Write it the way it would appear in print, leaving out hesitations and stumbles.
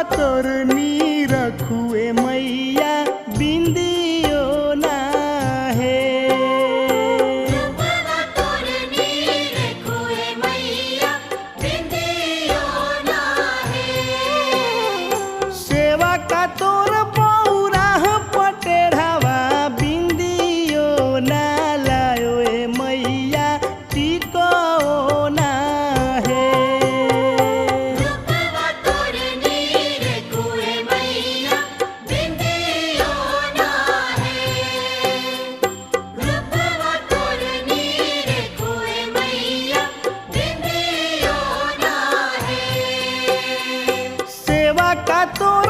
तोर नी रखुए मैया बिंदियो ना है। सेवा का तोर पौरा पटेढ़ावा बिंदियो ना लायो ए मैया टिको ना है। सेवा का तोर